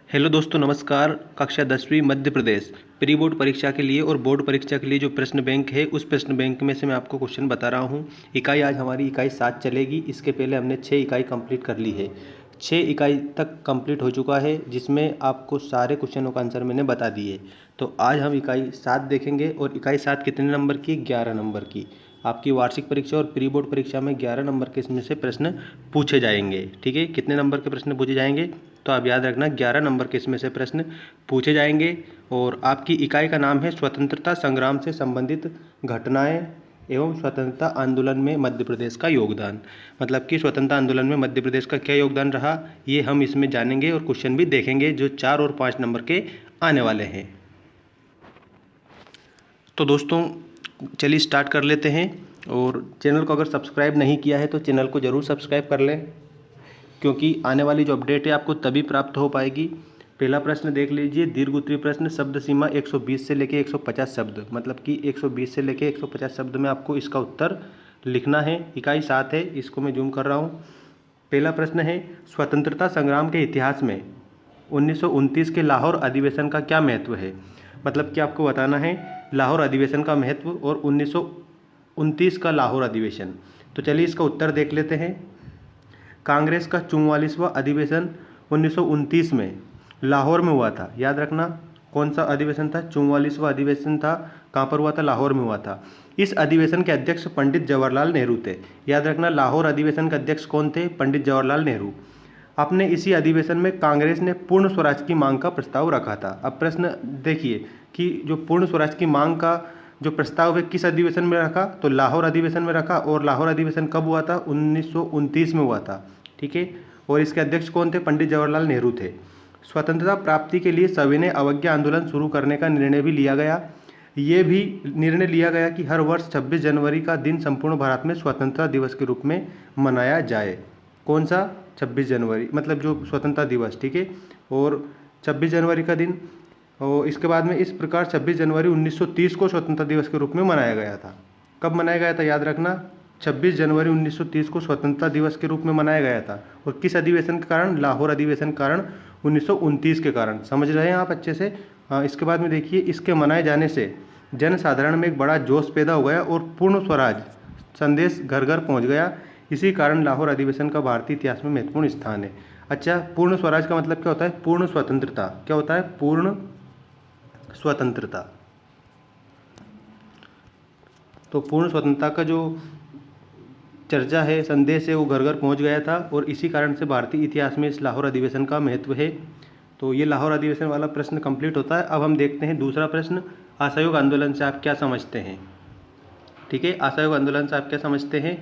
Hello दोस्तों, नमस्कार। कक्षा 10वीं मध्य प्रदेश प्री बोर्ड परीक्षा के लिए और बोर्ड परीक्षा के लिए जो प्रश्न बैंक है, उस प्रश्न बैंक में से मैं आपको क्वेश्चन बता रहा हूँ। इकाई आज हमारी इकाई 7 चलेगी। इसके पहले हमने 6 इकाई कंप्लीट कर ली है। 6 इकाई तक कंप्लीट हो चुका है, जिसमें आपको सारे क्वेश्चनों का आंसर मैंने बता दिए। तो आज हम इकाई 7 देखेंगे। और इकाई 7 कितने नंबर की? 11 नंबर की। आपकी वार्षिक परीक्षा और प्री बोर्ड परीक्षा में 11 नंबर के इसमें से प्रश्न पूछे जाएंगे। ठीक है, कितने नंबर के प्रश्न पूछे जाएंगे? तो आप याद रखना, 11 नंबर के इसमें से प्रश्न पूछे जाएंगे। और आपकी इकाई का नाम है स्वतंत्रता संग्राम से संबंधित घटनाएं एवं स्वतंत्रता आंदोलन में मध्य प्रदेश का योगदान। मतलब कि स्वतंत्रता आंदोलन में मध्य प्रदेश का क्या योगदान रहा, ये हम इसमें जानेंगे और क्वेश्चन भी देखेंगे जो 4 और 5 नंबर के आने वाले हैं। तो दोस्तों, चलिए स्टार्ट कर लेते हैं। और चैनल को अगर सब्सक्राइब नहीं किया है तो चैनल को ज़रूर सब्सक्राइब कर लें, क्योंकि आने वाली जो अपडेट है आपको तभी प्राप्त हो पाएगी। पहला प्रश्न देख लीजिए। दीर्घ उत्तरीय प्रश्न, शब्द सीमा 120 से लेकर 150 शब्द। मतलब कि 120 से लेकर 150 शब्द में आपको इसका उत्तर लिखना है। इकाई 7 है, इसको मैं जूम कर रहा हूँ। पहला प्रश्न है, स्वतंत्रता संग्राम के इतिहास में 1929 के लाहौर अधिवेशन का क्या महत्व है? मतलब कि आपको बताना है लाहौर अधिवेशन का महत्व और 1929 का लाहौर अधिवेशन। तो चलिए इसका उत्तर देख लेते हैं। कांग्रेस का 44वां अधिवेशन 1929 में लाहौर में हुआ था। याद रखना, कौन सा अधिवेशन था? 44वां अधिवेशन था। कहाँ पर हुआ था? लाहौर में हुआ था। इस अधिवेशन के अध्यक्ष पंडित जवाहरलाल नेहरू थे। याद रखना, लाहौर अधिवेशन के अध्यक्ष कौन थे? पंडित जवाहरलाल नेहरू। अपने इसी अधिवेशन में कांग्रेस ने पूर्ण स्वराज की मांग का प्रस्ताव रखा था। अब प्रश्न देखिए कि जो पूर्ण स्वराज की मांग का जो प्रस्ताव है किस अधिवेशन में रखा? तो लाहौर अधिवेशन में रखा। और लाहौर अधिवेशन कब हुआ था? 1929 में हुआ था। ठीक है। और इसके अध्यक्ष कौन थे? पंडित जवाहरलाल नेहरू थे। स्वतंत्रता प्राप्ति के लिए सविनय अवज्ञा आंदोलन शुरू करने का निर्णय भी लिया गया। ये भी निर्णय लिया गया कि हर वर्ष 26 जनवरी का दिन संपूर्ण भारत में स्वतंत्रता दिवस के रूप में मनाया जाए। कौन सा? 26 जनवरी, मतलब जो स्वतंत्रता दिवस। ठीक है। और 26 जनवरी का दिन, और इसके बाद में इस प्रकार 26 जनवरी 1930 को स्वतंत्रता दिवस के रूप में मनाया गया था। कब मनाया गया था? याद रखना, 26 जनवरी 1930 को स्वतंत्रता दिवस के रूप में मनाया गया था। और किस अधिवेशन के कारण? लाहौर अधिवेशन के कारण, 1929 के कारण। समझ रहे हैं आप अच्छे से? इसके बाद में देखिए, इसके मनाए जाने से जन साधारण में एक बड़ा जोश पैदा हो गया और पूर्ण स्वराज संदेश घर घर पहुंच गया। इसी कारण लाहौर अधिवेशन का भारतीय इतिहास में महत्वपूर्ण स्थान है। अच्छा, पूर्ण स्वराज का मतलब क्या होता है? पूर्ण स्वतंत्रता। क्या होता है? पूर्ण स्वतंत्रता। तो पूर्ण स्वतंत्रता का जो चर्चा है, संदेश है, वो घर घर पहुंच गया था। और इसी कारण से भारतीय इतिहास में इस लाहौर अधिवेशन का महत्व है। तो ये लाहौर अधिवेशन वाला प्रश्न कंप्लीट होता है। अब हम देखते हैं दूसरा प्रश्न, असहयोग आंदोलन से आप क्या समझते हैं? ठीक है, असहयोग आंदोलन से आप क्या समझते हैं?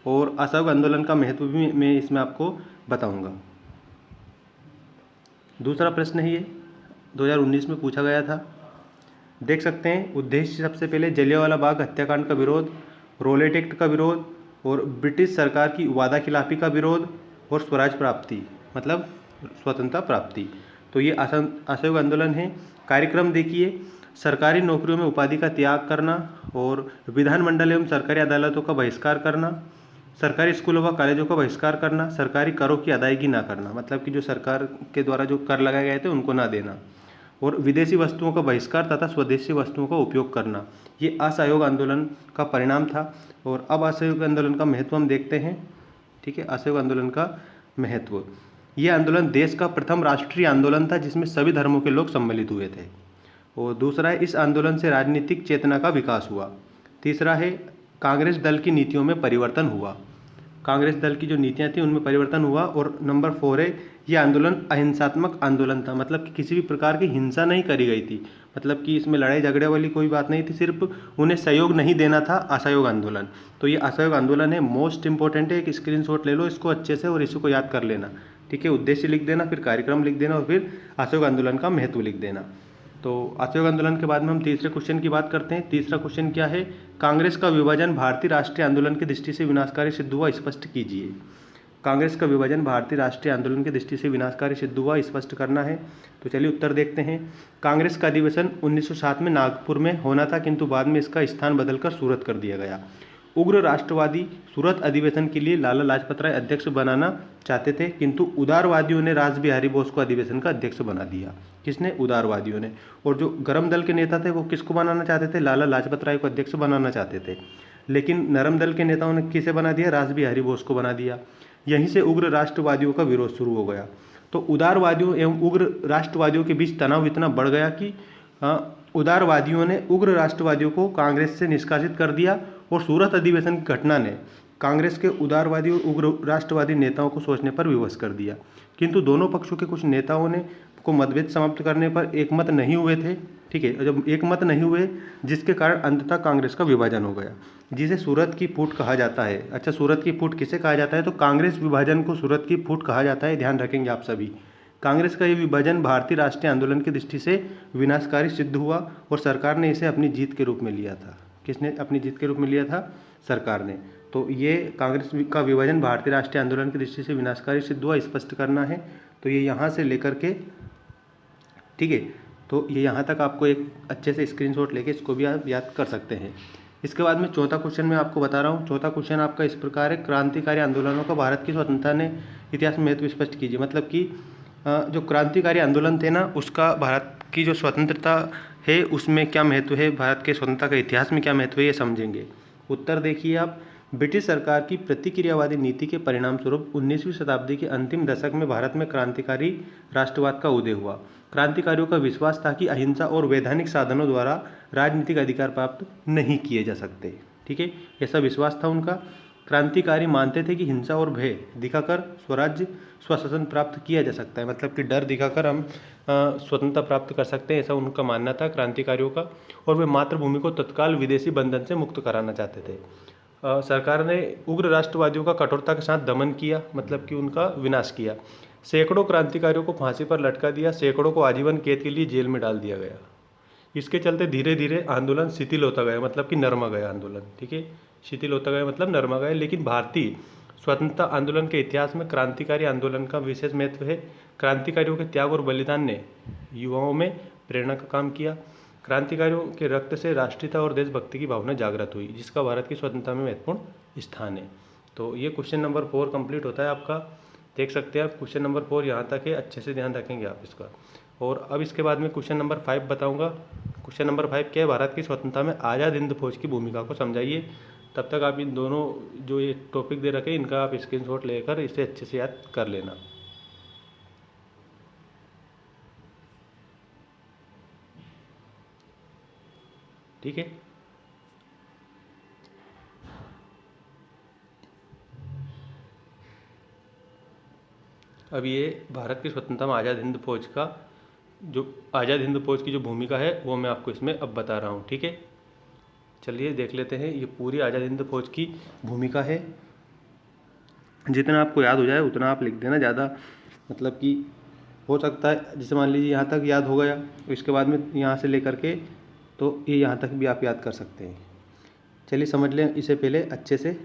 और असहयोग आंदोलन का महत्व भी मैं इसमें आपको बताऊंगा। दूसरा प्रश्न है, ये 2019 में पूछा गया था। देख सकते हैं, उद्देश्य सबसे पहले जलियांवाला बाग हत्याकांड का विरोध, रोलेट एक्ट का विरोध, और ब्रिटिश सरकार की वादा खिलाफी का विरोध, और स्वराज प्राप्ति, मतलब स्वतंत्रता प्राप्ति। तो ये असहयोग आंदोलन है। कार्यक्रम देखिए, सरकारी नौकरियों में उपाधि का त्याग करना, और विधानमंडल एवं सरकारी अदालतों का बहिष्कार करना, सरकारी स्कूलों व कॉलेजों का बहिष्कार करना, सरकारी करों की अदायगी ना करना, मतलब कि जो सरकार के द्वारा जो कर लगाए गए थे उनको ना देना, और विदेशी वस्तुओं का बहिष्कार तथा स्वदेशी वस्तुओं का उपयोग करना। ये असहयोग आंदोलन का परिणाम था। और अब असहयोग आंदोलन का महत्व हम देखते हैं। ठीक है, असहयोग आंदोलन का महत्व। ये आंदोलन देश का प्रथम राष्ट्रीय आंदोलन था जिसमें सभी धर्मों के लोग सम्मिलित हुए थे। और दूसरा है, इस आंदोलन से राजनीतिक चेतना का विकास हुआ। तीसरा है, कांग्रेस दल की नीतियों में परिवर्तन हुआ। कांग्रेस दल की जो नीतियां थी उनमें परिवर्तन हुआ। और नंबर 4 है, यह आंदोलन अहिंसात्मक आंदोलन था। मतलब कि किसी भी प्रकार की हिंसा नहीं करी गई थी। मतलब कि इसमें लड़ाई झगड़े वाली कोई बात नहीं थी, सिर्फ उन्हें सहयोग नहीं देना था। असहयोग आंदोलन। तो ये असहयोग आंदोलन है, मोस्ट इंपॉर्टेंट है। एक स्क्रीनशॉट ले लो इसको अच्छे से और इसी को याद कर लेना। ठीक है, उद्देश्य लिख देना, फिर कार्यक्रम लिख देना, और फिर असहयोग आंदोलन का महत्व लिख देना। तो असहयोग आंदोलन के बाद में हम तीसरे क्वेश्चन की बात करते हैं। तीसरा क्वेश्चन क्या है? कांग्रेस का विभाजन भारतीय राष्ट्रीय आंदोलन की दृष्टि से विनाशकारी सिद्ध हुआ, स्पष्ट कीजिए। कांग्रेस का विभाजन भारतीय राष्ट्रीय आंदोलन की दृष्टि से विनाशकारी सिद्ध हुआ, स्पष्ट करना है। तो चलिए उत्तर देखते हैं। कांग्रेस का अधिवेशन 1907 में नागपुर में होना था, किंतु बाद में इसका स्थान बदलकर सूरत कर दिया गया। उग्र राष्ट्रवादी सूरत अधिवेशन के लिए लाला लाजपत राय अध्यक्ष बनाना चाहते थे, किंतु उदारवादियों ने रास बिहारी बोस को अधिवेशन का अध्यक्ष बना दिया। किसने? उदारवादियों ने। और जो गरम दल के नेता थे वो किसको बनाना चाहते थे? लाला लाजपत राय को अध्यक्ष बनाना चाहते थे। लेकिन नरम दल के नेताओं ने किसे बना दिया? रास बिहारी बोस को बना दिया। यहीं से उग्र राष्ट्रवादियों का विरोध शुरू हो गया। तो उदारवादियों एवं उग्र राष्ट्रवादियों के बीच तनाव इतना बढ़ गया कि उदारवादियों ने उग्र राष्ट्रवादियों को कांग्रेस से निष्कासित कर दिया और सूरत अधिवेशन की घटना ने कांग्रेस के उदारवादी और उग्र राष्ट्रवादी नेताओं को सोचने पर विवश कर दिया। किंतु दोनों पक्षों के कुछ नेताओं ने को मतभेद समाप्त करने पर एकमत नहीं हुए थे। ठीक है, जब एकमत नहीं हुए जिसके कारण अंततः कांग्रेस का विभाजन हो गया, जिसे सूरत की फूट कहा जाता है। अच्छा, सूरत की फूट किसे कहा जाता है? तो कांग्रेस विभाजन को सूरत की फूट कहा जाता है, ध्यान रखेंगे आप सभी। कांग्रेस का ये विभाजन भारतीय राष्ट्रीय आंदोलन की दृष्टि से विनाशकारी सिद्ध हुआ और सरकार ने इसे अपनी जीत के रूप में लिया था। किसने अपनी जीत के रूप में लिया था? सरकार ने। तो ये कांग्रेस का विभाजन भारतीय राष्ट्रीय आंदोलन की दृष्टि से विनाशकारी सिद्ध हुआ, स्पष्ट करना है। तो ये यहाँ से लेकर के, ठीक है, तो ये यहाँ तक आपको एक अच्छे से स्क्रीनशॉट लेके इसको भी आप याद कर सकते हैं। इसके बाद में चौथा क्वेश्चन मैं आपको बता रहा हूँ। चौथा क्वेश्चन आपका इस प्रकार है, क्रांतिकारी आंदोलनों का भारत की स्वतंत्रता ने इतिहास में महत्व स्पष्ट कीजिए। मतलब कि जो क्रांतिकारी आंदोलन थे ना, उसका भारत की जो स्वतंत्रता है उसमें क्या महत्व है, भारत के स्वतंत्रता का इतिहास में क्या महत्व है, ये समझेंगे। उत्तर देखिए आप, ब्रिटिश सरकार की प्रतिक्रियावादी नीति के परिणाम स्वरूप 19वीं शताब्दी के अंतिम दशक में भारत में क्रांतिकारी राष्ट्रवाद का उदय हुआ। क्रांतिकारियों का विश्वास था कि अहिंसा और वैधानिक साधनों द्वारा राजनीतिक अधिकार प्राप्त नहीं किए जा सकते। ठीक है, ऐसा विश्वास था उनका। क्रांतिकारी मानते थे कि हिंसा और भय दिखाकर स्वराज्य स्वशासन प्राप्त किया जा सकता है। मतलब कि डर दिखाकर हम स्वतंत्रता प्राप्त कर सकते हैं, ऐसा उनका मानना था क्रांतिकारियों का। और वे मातृभूमि को तत्काल विदेशी बंधन से मुक्त कराना चाहते थे। सरकार ने उग्र राष्ट्रवादियों का कठोरता के साथ दमन किया, मतलब कि उनका विनाश किया। सैकड़ों क्रांतिकारियों को फांसी पर लटका दिया, सैकड़ों को आजीवन कैद के लिए जेल में डाल दिया गया। इसके चलते धीरे धीरे आंदोलन शिथिल होता गया, मतलब कि नरमा गया आंदोलन। ठीक है, शिथिल होता गया मतलब नरमा गया। लेकिन भारतीय स्वतंत्रता आंदोलन के इतिहास में क्रांतिकारी आंदोलन का विशेष महत्व है। क्रांतिकारियों के त्याग और बलिदान ने युवाओं में प्रेरणा का काम किया। क्रांतिकारियों के रक्त से राष्ट्रीयता और देशभक्ति की भावना जागृत हुई, जिसका भारत की स्वतंत्रता में महत्वपूर्ण स्थान है। तो ये क्वेश्चन नंबर 4 कंप्लीट होता है आपका। देख सकते हैं आप, क्वेश्चन नंबर 4 यहाँ तक है, अच्छे से ध्यान रखेंगे आप इसका। और अब इसके बाद में क्वेश्चन नंबर 5 बताऊंगा। क्वेश्चन नंबर 5 क्या है? भारत की स्वतंत्रता में आज़ाद हिंद फौज की भूमिका को समझाइए। तब तक आप इन दोनों जो ये टॉपिक दे रखे हैं इनका आप स्क्रीनशॉट लेकर इसे अच्छे से याद कर लेना। ठीक है, अब ये भारत की स्वतंत्रता में आज़ाद हिंद फौज का जो आज़ाद हिंद फौज की जो भूमिका है वो मैं आपको इसमें अब बता रहा हूँ। ठीक है, चलिए देख लेते हैं। ये पूरी आज़ाद हिंद फौज की भूमिका है। जितना आपको याद हो जाए उतना आप लिख देना, ज़्यादा मतलब कि हो सकता है, जैसे मान लीजिए यहाँ तक याद हो गया, इसके बाद में यहाँ से लेकर के तो ये यहाँ तक भी आप याद कर सकते हैं। चलिए समझ लें इसे पहले अच्छे से।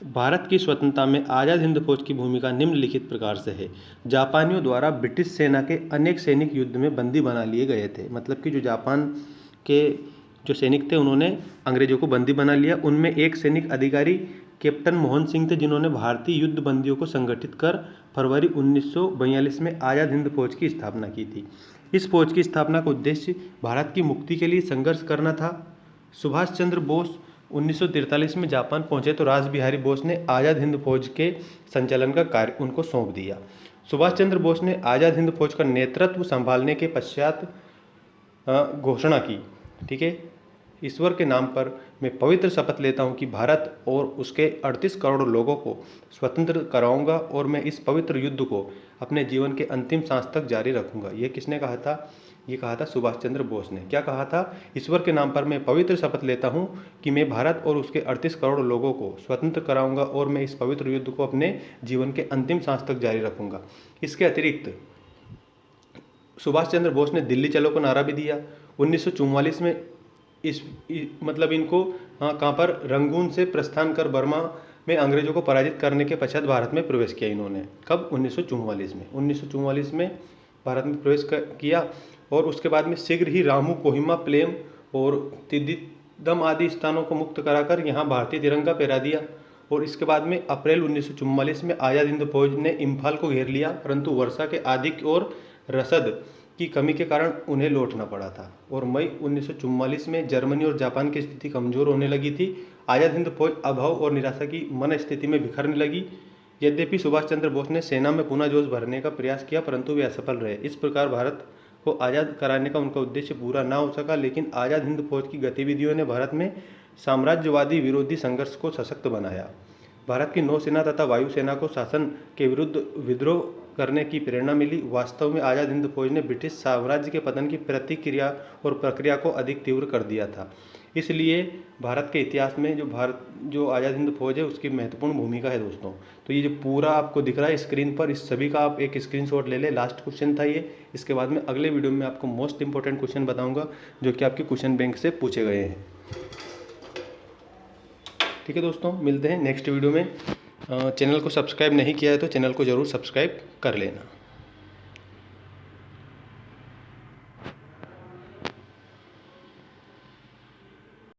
भारत की स्वतंत्रता में आज़ाद हिंद फौज की भूमिका निम्नलिखित प्रकार से है। जापानियों द्वारा ब्रिटिश सेना के अनेक सैनिक युद्ध में बंदी बना लिए गए थे। मतलब कि जो जापान के जो सैनिक थे उन्होंने अंग्रेजों को बंदी बना लिया। उनमें एक सैनिक अधिकारी कैप्टन मोहन सिंह थे, जिन्होंने भारतीय युद्ध बंदियों को संगठित कर फरवरी 1942 में आज़ाद हिंद फौज की स्थापना की थी। इस फौज की स्थापना का उद्देश्य भारत की मुक्ति के लिए संघर्ष करना था। सुभाष चंद्र बोस 1943 में जापान पहुंचे तो रास बिहारी बोस ने आज़ाद हिंद फौज के संचालन का कार्य उनको सौंप दिया। सुभाष चंद्र बोस ने आज़ाद हिंद फौज का नेतृत्व संभालने के पश्चात घोषणा की, ठीक है, ईश्वर के नाम पर मैं पवित्र शपथ लेता हूं कि भारत और उसके 38 करोड़ लोगों को स्वतंत्र कराऊंगा और मैं इस पवित्र युद्ध को अपने जीवन के अंतिम सांस तक जारी रखूंगा। ये किसने कहा था? ये कहा था सुभाष चंद्र बोस ने। क्या कहा था? ईश्वर के नाम पर मैं पवित्र शपथ लेता हूं कि मैं भारत और उसके 38 करोड़ लोगों को स्वतंत्र कराऊंगा और मैं इस पवित्र युद्ध को अपने जीवन के अंतिम सांस तक जारी रखूंगा। इसके अतिरिक्त सुभाष चंद्र बोस ने दिल्ली चलो का नारा भी दिया। 1944 में मतलब इनको कहाँ पर रंगून से प्रस्थान कर बर्मा में अंग्रेजों को पराजित करने के पश्चात भारत में प्रवेश किया इन्होंने। कब? 1944 में। 1944 में भारत में प्रवेश किया और उसके बाद में शीघ्र ही रामू, कोहिमा, प्लेम और तिब्बत दम आदि स्थानों को मुक्त कराकर यहाँ भारतीय तिरंगा फहरा दिया। और इसके बाद में अप्रैल 1944 में आज़ाद हिंद फौज ने इम्फाल को घेर लिया, परंतु वर्षा के आधिक्य और रसद की कमी के कारण उन्हें लौटना पड़ा था। और मई 1944 में जर्मनी और जापान की स्थिति कमज़ोर होने लगी थी। आज़ाद हिंद फौज अभाव और निराशा की मन स्थिति में बिखरने लगी। यद्यपि सुभाष चंद्र बोस ने सेना में पुनः जोश भरने का प्रयास किया, परंतु वे असफल रहे। इस प्रकार भारत को आज़ाद कराने का उनका उद्देश्य पूरा ना हो सका। लेकिन आज़ाद हिंद फौज की गतिविधियों ने भारत में साम्राज्यवादी विरोधी संघर्ष को सशक्त बनाया। भारत की नौसेना तथा वायुसेना को शासन के विरुद्ध विद्रोह करने की प्रेरणा मिली। वास्तव में आज़ाद हिंद फौज ने ब्रिटिश साम्राज्य के पतन की प्रतिक्रिया और प्रक्रिया को अधिक तीव्र कर दिया था। इसलिए भारत के इतिहास में जो आज़ाद हिंद फौज है उसकी महत्वपूर्ण भूमिका है दोस्तों। तो ये जो पूरा आपको दिख रहा है स्क्रीन पर, इस सभी का आप एक स्क्रीनशॉट ले लें। लास्ट क्वेश्चन था ये। इसके बाद में अगले वीडियो में आपको मोस्ट इंपॉर्टेंट क्वेश्चन बताऊंगा जो कि आपके क्वेश्चन बैंक से पूछे गए हैं। ठीक है दोस्तों, मिलते हैं नेक्स्ट वीडियो में। चैनल को सब्सक्राइब नहीं किया है तो चैनल को ज़रूर सब्सक्राइब कर लेना।